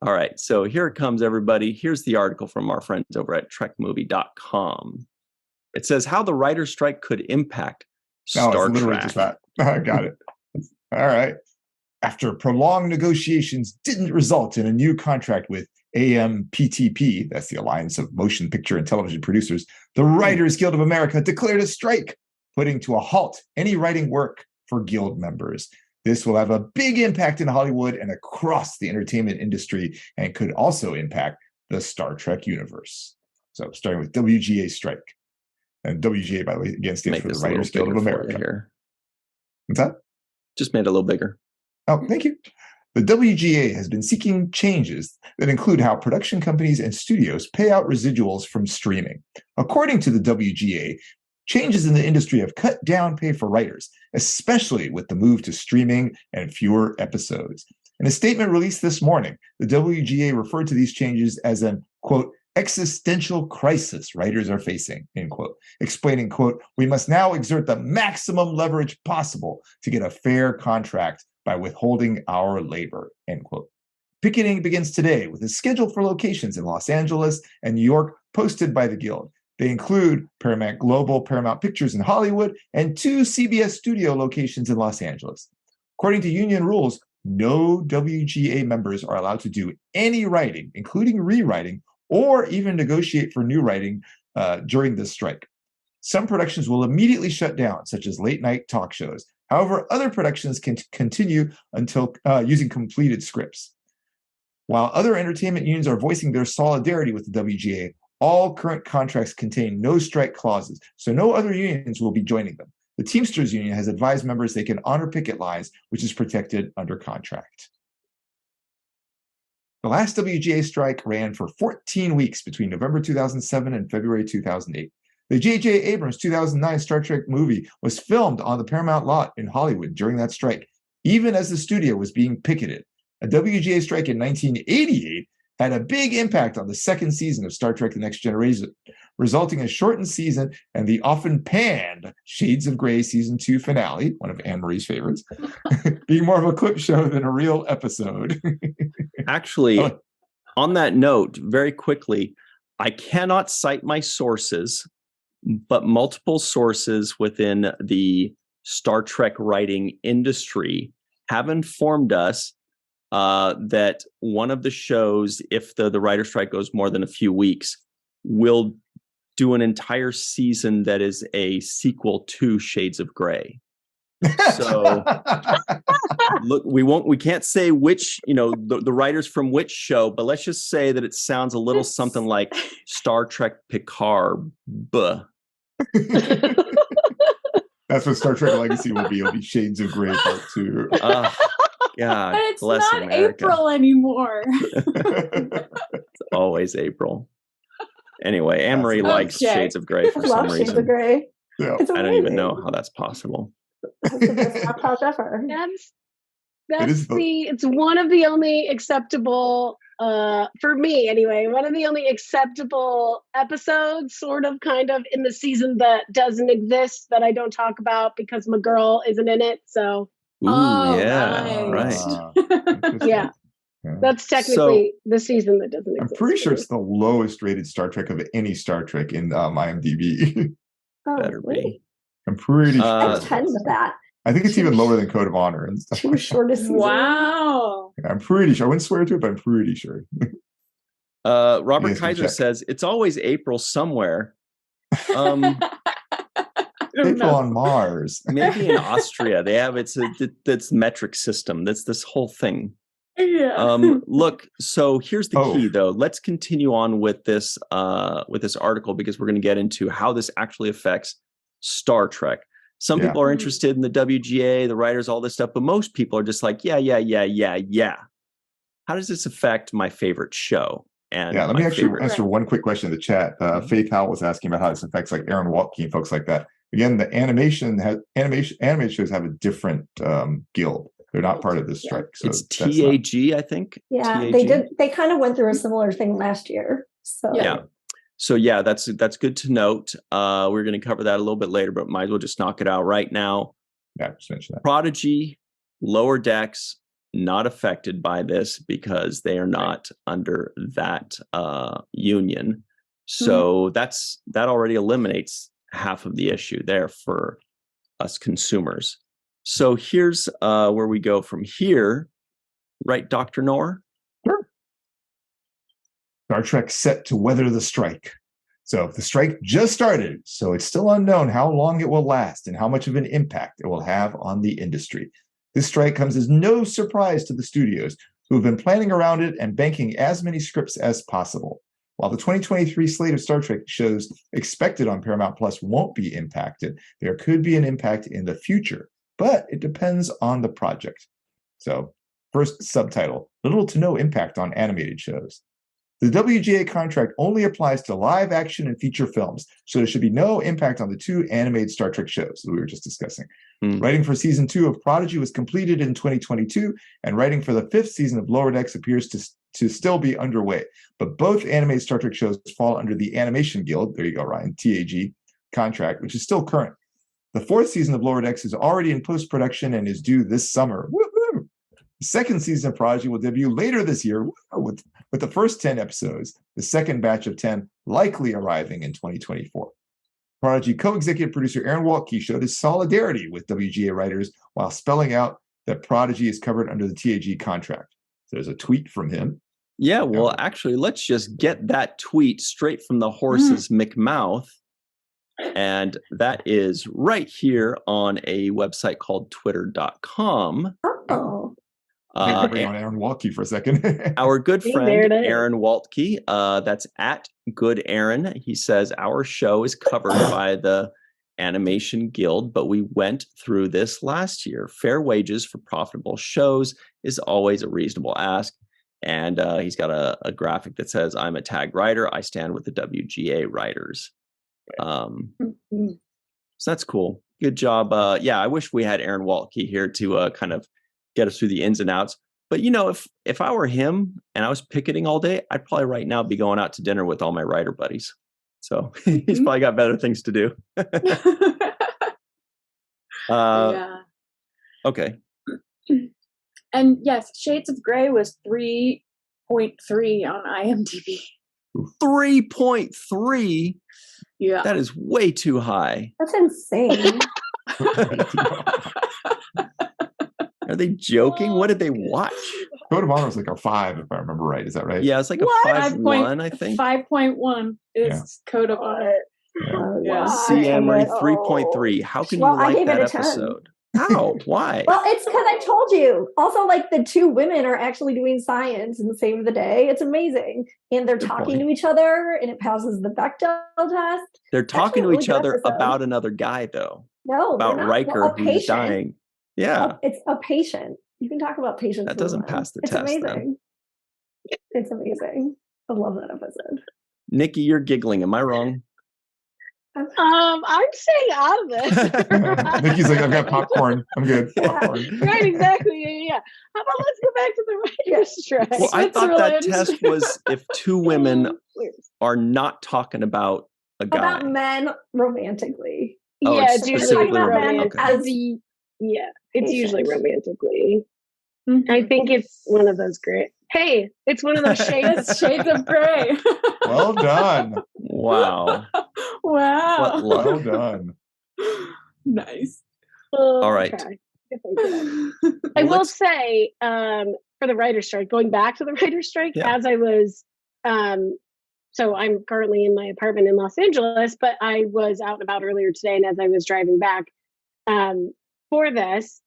All right, so here it comes, everybody. Here's the article from our friends over at trekmovie.com. It says how the writer's strike could impact No, it's Star literally Trek. just that. I got it. All right. After prolonged negotiations didn't result in a new contract with AMPTP, that's the Alliance of Motion Picture and Television Producers, the Writers Guild of America declared a strike, putting to a halt any writing work for guild members. This will have a big impact in Hollywood and across the entertainment industry, and could also impact the Star Trek universe. So, starting with WGA strike. And WGA, by the way, again, stands for the Writers Guild of America. Here. What's that? Just made it a little bigger. Oh, thank you. The WGA has been seeking changes that include how production companies and studios pay out residuals from streaming. According to the WGA, changes in the industry have cut down pay for writers, especially with the move to streaming and fewer episodes. In a statement released this morning, the WGA referred to these changes as an, quote, existential crisis writers are facing, end quote, explaining, quote, we must now exert the maximum leverage possible to get a fair contract by withholding our labor, end quote. Picketing begins today with a schedule for locations in Los Angeles and New York posted by the Guild. They include Paramount Global, Paramount Pictures in Hollywood, and 2 CBS studio locations in Los Angeles. According to union rules, no WGA members are allowed to do any writing, including rewriting, or even negotiate for new writing during this strike. Some productions will immediately shut down, such as late-night talk shows. However, other productions can continue until using completed scripts. While other entertainment unions are voicing their solidarity with the WGA, all current contracts contain no strike clauses, so no other unions will be joining them. The Teamsters Union has advised members they can honor picket lines, which is protected under contract. The last WGA strike ran for 14 weeks between November 2007 and February 2008. The J.J. Abrams 2009 Star Trek movie was filmed on the Paramount lot in Hollywood during that strike, even as the studio was being picketed. A WGA strike in 1988 had a big impact on the second season of Star Trek The Next Generation, resulting in a shortened season and the often panned Shades of Grey Season 2 finale, one of Anne-Marie's favorites, being more of a clip show than a real episode. Actually, on that note, very quickly, I cannot cite my sources, but multiple sources within the Star Trek writing industry have informed us that one of the shows, if the writer strike goes more than a few weeks, will do an entire season that is a sequel to Shades of Grey. So look, we can't say which, the writers from which show, but let's just say that it sounds a little something like Star Trek Picard. That's what Star Trek Legacy will be. It'll be Shades of Grey Part 2. God, but it's bless not America. April anymore. It's always April. Anyway, Anne-Marie likes Shades of Grey for some reason. Shades of Grey. Yeah. I don't even know how that's possible. That's the best montage ever. It's one of the only acceptable, for me anyway, one of the only acceptable episodes, sort of, kind of, in the season that doesn't exist, that I don't talk about because my girl isn't in it. So, right. Yeah. That's technically the season that doesn't exist. I'm pretty sure it's the lowest rated Star Trek of any Star Trek in IMDb. Better be. I'm pretty sure. I'm 10 with that. I think it's even lower than Code of Honor and stuff. Two shortest seasons. Wow. Yeah, I'm pretty sure. I wouldn't swear to it, but I'm pretty sure. Robert Kaiser says it's always April somewhere. April on Mars. Maybe in Austria. They have that's metric system. That's this whole thing. Yeah. Look, so here's the key though. Let's continue on with this article, because we're going to get into how this actually affects Star Trek. Some people are interested in the WGA, the writers, all this stuff, but most people are just like, yeah. How does this affect my favorite show? And let me actually answer one quick question in the chat. Faith Howell was asking about how this affects like Aaron Waltke and folks like that. Again, the animated shows have a different guild. They're not part of this strike. So it's TAG, I think. Yeah, TAG. They kind of went through a similar thing last year. So that's good to note. We're going to cover that a little bit later, but might as well just knock it out right now. Yeah, just mention that. Prodigy, Lower Decks, not affected by this because they are not under that union. So that already eliminates half of the issue there for us consumers. So here's where we go from here, right, Dr. Noor? Sure. Star Trek set to weather the strike. So the strike just started, so it's still unknown how long it will last and how much of an impact it will have on the industry. This strike comes as no surprise to the studios, who have been planning around it and banking as many scripts as possible. While the 2023 slate of Star Trek shows expected on Paramount Plus won't be impacted, there could be an impact in the future, but it depends on the project. So, first subtitle, little to no impact on animated shows. The WGA contract only applies to live action and feature films, so there should be no impact on the 2 animated Star Trek shows that we were just discussing. Writing for season 2 of Prodigy was completed in 2022, and writing for the 5th season of Lower Decks appears to still be underway. But both animated Star Trek shows fall under the Animation Guild, there you go, Ryan, TAG, contract, which is still current. The 4th season of Lower Decks is already in post-production and is due this summer. Woohoo! The 2nd season of Prodigy will debut later this year with the first 10 episodes, the second batch of 10 likely arriving in 2024. Prodigy co-executive producer Aaron Waltke showed his solidarity with WGA writers while spelling out that Prodigy is covered under the TAG contract. So there's a tweet from him. Yeah, well, actually, let's just get that tweet straight from the horse's McMouth. And that is right here on a website called twitter.com. Oh. Bring on Aaron Waltke for a second. Our good friend Aaron Waltke, that's at Good Aaron. He says our show is covered by the Animation Guild, but we went through this last year. Fair wages for profitable shows is always a reasonable ask. And he's got a graphic that says, I'm a tag writer. I stand with the WGA writers. So that's cool. Good job. Yeah, I wish we had Aaron Waltke here to kind of get us through the ins and outs. But, you know, if I were him and I was picketing all day, I'd probably right now be going out to dinner with all my writer buddies. So he's probably got better things to do. Okay. And yes, Shades of Grey was 3.3 on IMDb. 3.3? Yeah. That is way too high. That's insane. Are they joking? What did they watch? Code of Honor was like a 5, if I remember right. Is that right? Yeah, it's like a 5.1, I think. 5.1 is Code of Honor. Yeah. CM 3.3. How can you like that episode? How? Why? Well, it's because I told you. Also, like the 2 women are actually doing science and save the day. It's amazing. And they're talking to each other and it passes the Bechdel test. They're talking to each other about another guy, though. No, about Riker who's dying. Yeah. It's a patient. You can talk about patients. That doesn't pass the test. It's amazing. Then. It's amazing. I love that episode. Nikki, you're giggling. Am I wrong? I'm staying out of this. Nikki's like, I've got popcorn. I'm good. Popcorn. Right, exactly. Yeah. How about let's go back to the writer's strike? Well, I thought that test was if 2 women are not talking about a guy. About men romantically. Oh, yeah, it's usually romantic. Yeah, it's usually romantically. I think it's one of those great. Hey, it's one of those shades of gray. Well done. Wow. Wow. Well done. Nice. All right. I will say, for the writer's strike, going back to the writer's strike, as I was, so I'm currently in my apartment in Los Angeles, but I was out and about earlier today, and as I was driving back for this,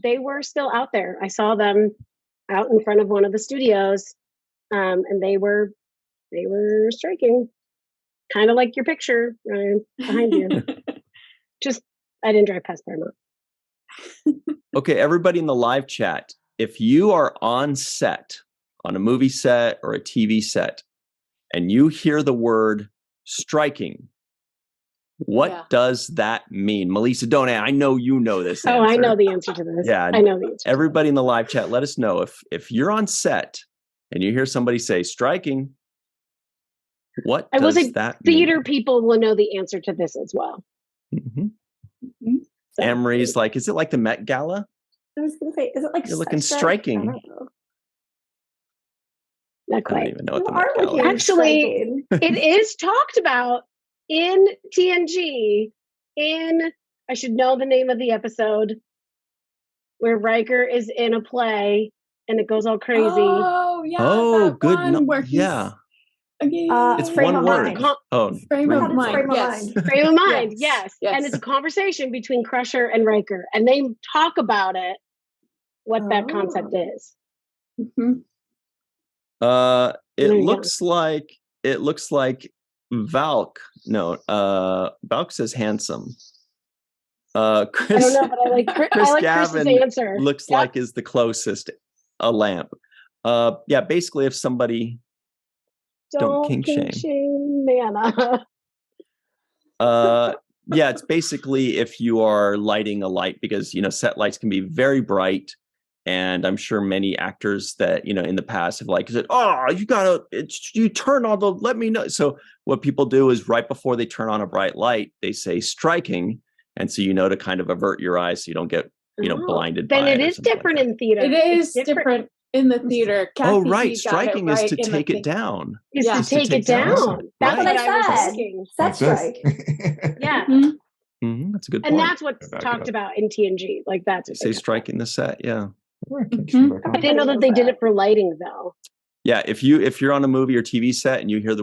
they were still out there. I saw them out in front of one of the studios, and they were striking, kind of like your picture, Ryan, behind you. Just, I didn't drive past Paramount. Okay, everybody in the live chat, if you are on set, on a movie set or a TV set, and you hear the word striking, what does that mean? Melissa, don't I know you know this answer. Oh, I know the answer to this. Yeah, I know the answer. Everybody in the live chat, let us know if you're on set and you hear somebody say striking, what does that mean? Theater people will know the answer to this as well. Mm-hmm. So, Emery's like, is it like the Met Gala? I was going to say, is it like You're looking sex ed? I striking. don't know. Not I don't quite. even know what You the are Met Gala looking is. Actually, striking. It is talked about in TNG in, I should know the name of the episode, where Riker is in a play and it goes all crazy. Oh, yeah. Oh, that good. one where he's Yeah. It's Frame one of word. mind. Oh, frame of Frame mind. of Yes. mind. Frame of mind, Yes. yes. And it's a conversation between Crusher and Riker, and they talk about it, what that concept is. Mhm. It There you looks like Valk. No, Valk says handsome. I Chris, don't know, but I like Chris Chris's Gavin answer. looks Yep. like is the closest. A lamp. Yeah, basically, if somebody don't kink shame. Nana. Yeah, it's basically if you are lighting a light, because set lights can be very bright, and I'm sure many actors that in the past have said, "Oh, you turn on the, let me know." So what people do is right before they turn on a bright light, they say striking, and so to kind of avert your eyes so you don't get blinded. Then by it or is something different like in theater. It is different in the theater. Oh, Kathy right. got Striking it is right to in the take it thing. down. Is Yeah. to take it down. That's Right. what I was said. thinking. Set Like this. strike. Yeah. Mhm. That's a good And point. that's what's Back it talked up. about in TNG. Like that's They what say they striking the set. Yeah. Mhm. I didn't know that they did it for lighting though. Yeah. If you're on a movie or TV set and you hear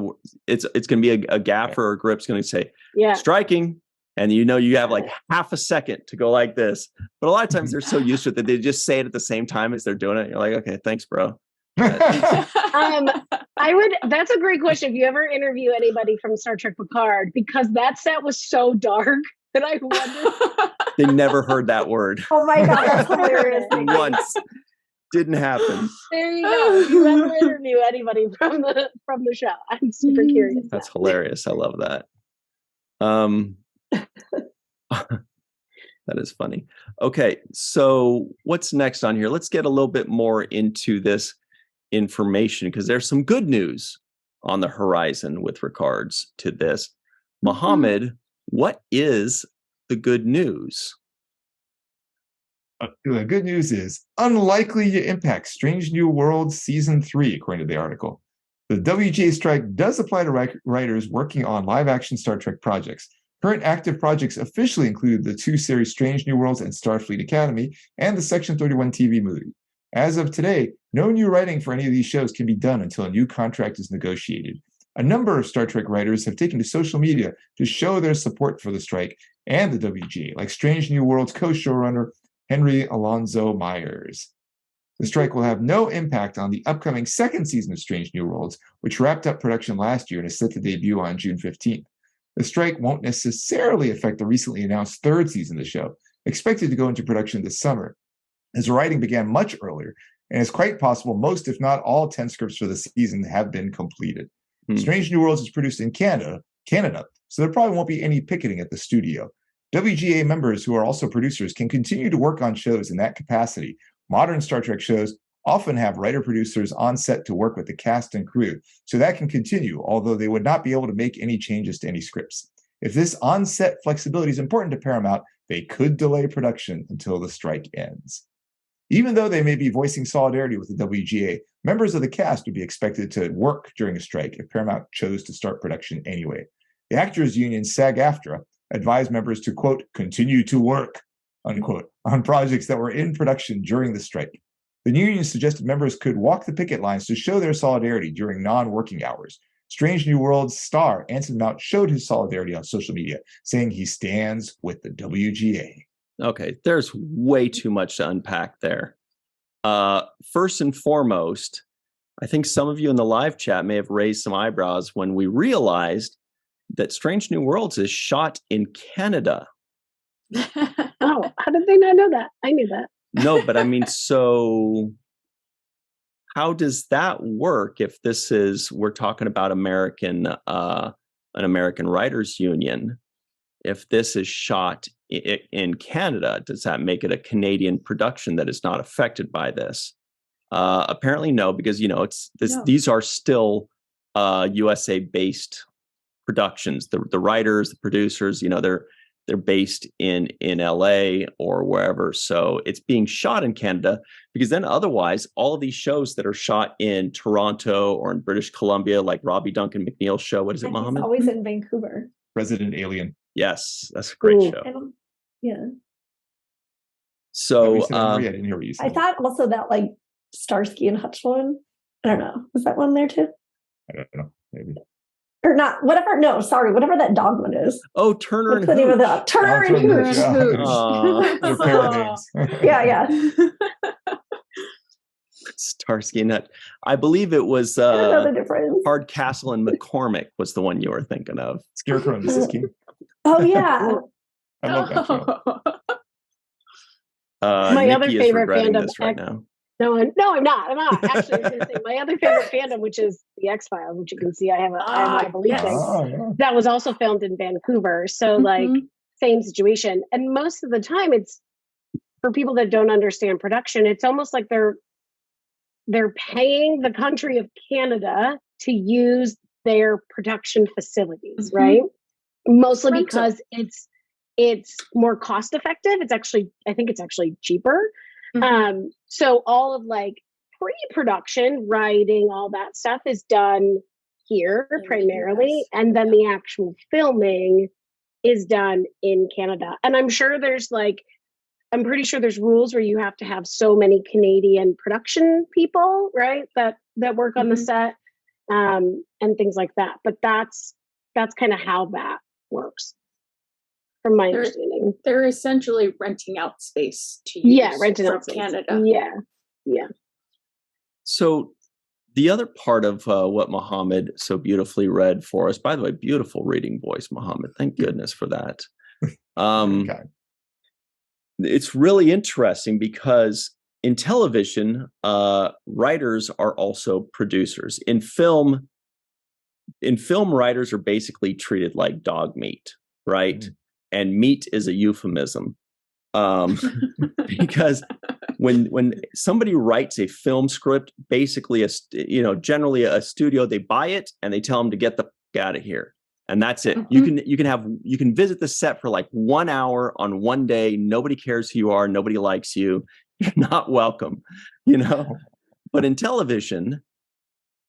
it's going to be a gaffer or a grip's going to say Yeah. striking. And you have like half a second to go like this. But a lot of times they're so used to it that they just say it at the same time as they're doing it. You're like, okay, thanks, bro. That's a great question. If you ever interview anybody from Star Trek Picard, because that set was so dark that I wonder. They never heard that word. Oh my God, that's hilarious. Once. Didn't happen. There you go. If you ever interview anybody from the show, I'm super curious. That's hilarious. I love that. That is funny. Okay, so what's next on here? Let's get a little bit more into this information because there's some good news on the horizon with regards to this. Mohammed, what is the good news? The good news is unlikely to impact Strange New Worlds Season 3, according to the article. The WGA strike does apply to writers working on live-action Star Trek projects. Current active projects officially include the 2 series Strange New Worlds and Starfleet Academy and the Section 31 TV movie. As of today, no new writing for any of these shows can be done until a new contract is negotiated. A number of Star Trek writers have taken to social media to show their support for the strike and the WGA, like Strange New Worlds co-showrunner Henry Alonzo Myers. The strike will have no impact on the upcoming second season of Strange New Worlds, which wrapped up production last year and is set to debut on June 15th. The strike won't necessarily affect the recently announced third season of the show, expected to go into production this summer, as the writing began much earlier, and it's quite possible most, if not all, 10 scripts for the season have been completed. Strange New Worlds is produced in Canada, so there probably won't be any picketing at the studio. WGA members who are also producers can continue to work on shows in that capacity. Modern Star Trek shows often have writer-producers on set to work with the cast and crew, so that can continue, although they would not be able to make any changes to any scripts. If this on-set flexibility is important to Paramount, they could delay production until the strike ends. Even though they may be voicing solidarity with the WGA, members of the cast would be expected to work during a strike if Paramount chose to start production anyway. The Actors Union SAG-AFTRA advised members to, quote, continue to work, unquote, on projects that were in production during the strike. The union suggested members could walk the picket lines to show their solidarity during non-working hours. Strange New Worlds star Anson Mount showed his solidarity on social media, saying he stands with the WGA. Okay, there's way too much to unpack there. First and foremost, I think some of you in the live chat may have raised some eyebrows when we realized that Strange New Worlds is shot in Canada. Oh, how did they not know that? I knew that. No, but I mean, so how does that work if this is, we're talking about an American Writers Union? If this is shot in Canada, does that make it a Canadian production that is not affected by this? Apparently no, because these are still USA based productions. The writers, the producers, they're based in LA or wherever. So it's being shot in Canada, because then otherwise all of these shows that are shot in Toronto or in British Columbia, like Robbie Duncan McNeil's show, what is it, And he's Mohammed? always in Vancouver. Resident Alien. Yes, that's a great Ooh. show. Yeah. So I didn't hear what you said. I thought also that like Starsky and Hutch one. I don't know. Was that one there too? I don't know. Maybe. Or not, whatever. No, sorry, whatever that dog one is. oh, Turner What's and the name of Hooch. that? Turner and Turner Hooch. and Hooch. Aw. Their parent names. Yeah. Starsky and Hutch. I believe it was I don't know the difference. Hardcastle and McCormick was the one you were thinking of. Scarecrow and Mrs. King. Oh yeah. I love that show. My Nikki other is favorite regretting fandom this right now. No, I'm not. Actually, I was going to say my other favorite fandom, which is the X-Files, which you can see I have a belief yes. thing. Yeah. That was also filmed in Vancouver. So like same situation. And most of the time it's for people that don't understand production, it's almost like they're paying the country of Canada to use their production facilities, right? Mostly Rental. because it's more cost effective. I think it's actually cheaper. So all of like pre-production, writing, all that stuff is done here primarily, and then the actual filming is done in Canada. And I'm pretty sure there's rules where you have to have so many Canadian production people, right? That work on the set, and things like that. But that's kind of how that works, from my understanding. They're essentially renting out space to use renting from out space. Canada. Yeah. So the other part of what Mohammed so beautifully read for us, by the way, beautiful reading voice, Mohammed. Thank goodness for that. Okay. It's really interesting because in television, writers are also producers. In film, writers are basically treated like dog meat, right? And meat is a euphemism, because when somebody writes a film script, basically generally a studio, they buy it and they tell them to get the f- out of here, and that's it. You can visit the set for like 1 hour on one day. Nobody cares who you are. Nobody likes you. You're not welcome. But in television,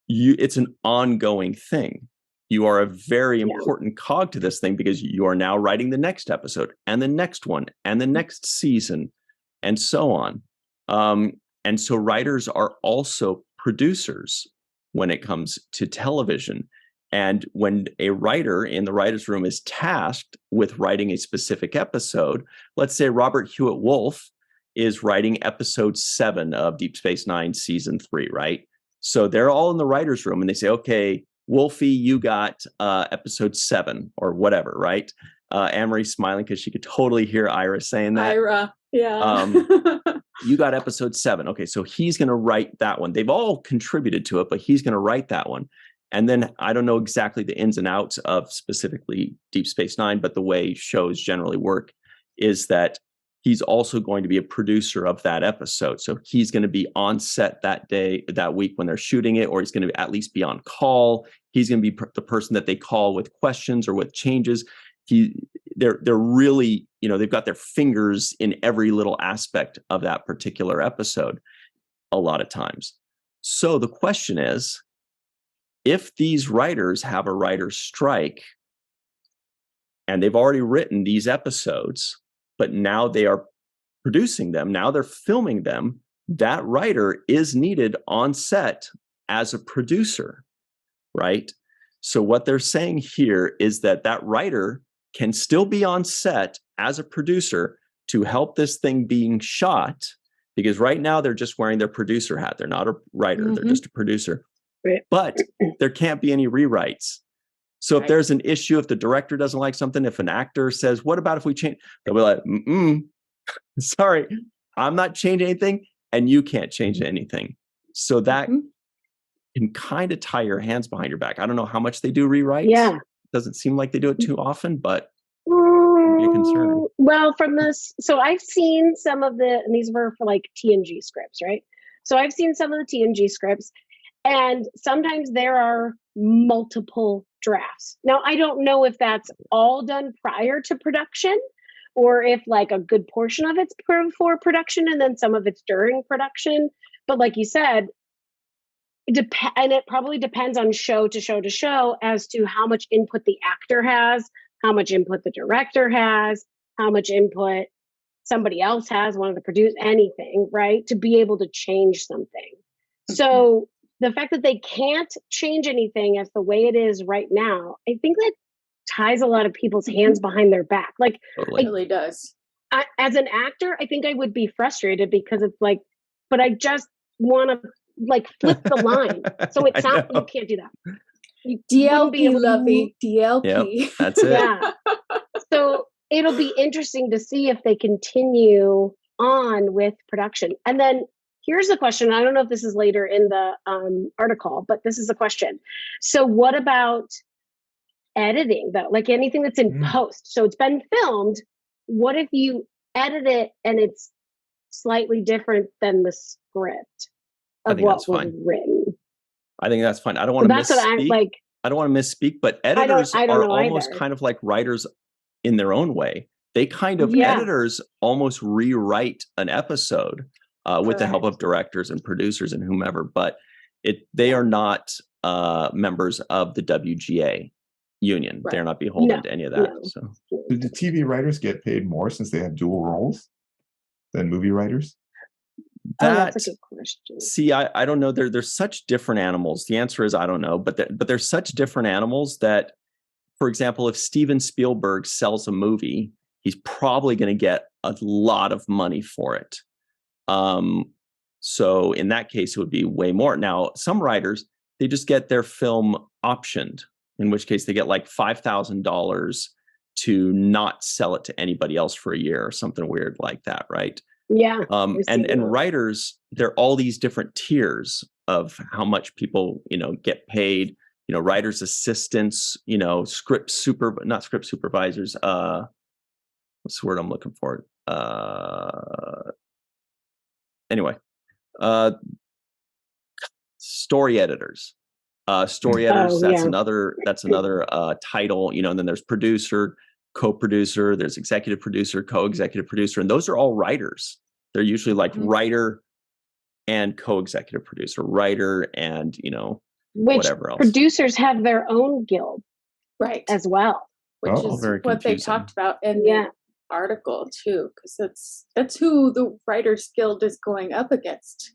it's an ongoing thing. You are a very important cog to this thing, because you are now writing the next episode and the next one and the next season and so on. And so writers are also producers when it comes to television. And when a writer in the writer's room is tasked with writing a specific episode, let's say Robert Hewitt Wolf is writing episode 7 of Deep Space Nine season 3, right? So they're all in the writer's room and they say, okay, Wolfie, you got episode 7 or whatever, right? Anne-Marie's smiling because she could totally hear Ira saying that. Ira, yeah. You got episode 7. Okay, so he's going to write that one. They've all contributed to it, but he's going to write that one. And then I don't know exactly the ins and outs of specifically Deep Space Nine, but the way shows generally work is that he's also going to be a producer of that episode. So he's going to be on set that day, that week when they're shooting it, or he's going to at least be on call. He's going to be the person that they call with questions or with changes. They're really, they've got their fingers in every little aspect of that particular episode a lot of times. So the question is, if these writers have a writer's strike and they've already written these episodes, but now they are producing them, now they're filming them, that writer is needed on set as a producer, right? So what they're saying here is that writer can still be on set as a producer to help this thing being shot, because right now they're just wearing their producer hat. They're not a writer, they're just a producer. Right. But there can't be any rewrites. So if there's an issue, if the director doesn't like something, if an actor says, what about if we change? They'll be like, sorry, I'm not changing anything and you can't change anything. So that can kind of tie your hands behind your back. I don't know how much they do rewrites. Yeah. Doesn't seem like they do it too often, but be a concern. Well, from this, so I've seen some of and these were for like TNG scripts, right? So I've seen some of the TNG scripts, and sometimes there are multiple drafts. Now, I don't know if that's all done prior to production or if like a good portion of it's before production and then some of it's during production. But like you said, and it probably depends on show to show to show as to how much input the actor has, how much input the director has, how much input somebody else has, one of the producers, anything, right? To be able to change something. So the fact that they can't change anything as the way it is right now, I think that ties a lot of people's hands behind their back. Like, It really does. As an actor, I think I would be frustrated because it's like, but I just want to like flip the line. So it sounds, you can't do that. You DLP, Lovey, DLP. Yep, that's it. Yeah. So it'll be interesting to see if they continue on with production. And then here's the question. I don't know if this is later in the article, but this is a question. So what about editing though? Like anything that's in post. So it's been filmed. What if you edit it and it's slightly different than the script of what was written? I think that's fine. I don't want to misspeak. That's what I'm like. I don't want to misspeak, but editors I don't are know almost either. kind of like writers in their own way. They kind of, editors almost rewrite an episode with the help of directors and producers and whomever, but they are not members of the WGA union. They're not beholden to any of that. So, do the TV writers get paid more since they have dual roles than movie writers? That's a good question. See, I don't know. They're such different animals. The answer is I don't know, but they're such different animals that, for example, if Steven Spielberg sells a movie, he's probably going to get a lot of money for it. So in that case, it would be way more. Now, some writers, they just get their film optioned, in which case they get like $5,000 to not sell it to anybody else for a year or something weird like that, right? Yeah. And writers, there are all these different tiers of how much people, get paid. Writers' assistants, not script supervisors. What's the word I'm looking for? Anyway, story editors. Story editors. That's another title. And then there's producer, co-producer. There's executive producer, co-executive producer, and those are all writers. They're usually like writer and co-executive producer, writer and whatever else. Producers have their own guild, right, as well, which is what they talked about in the article too, because that's who the Writers Guild is going up against.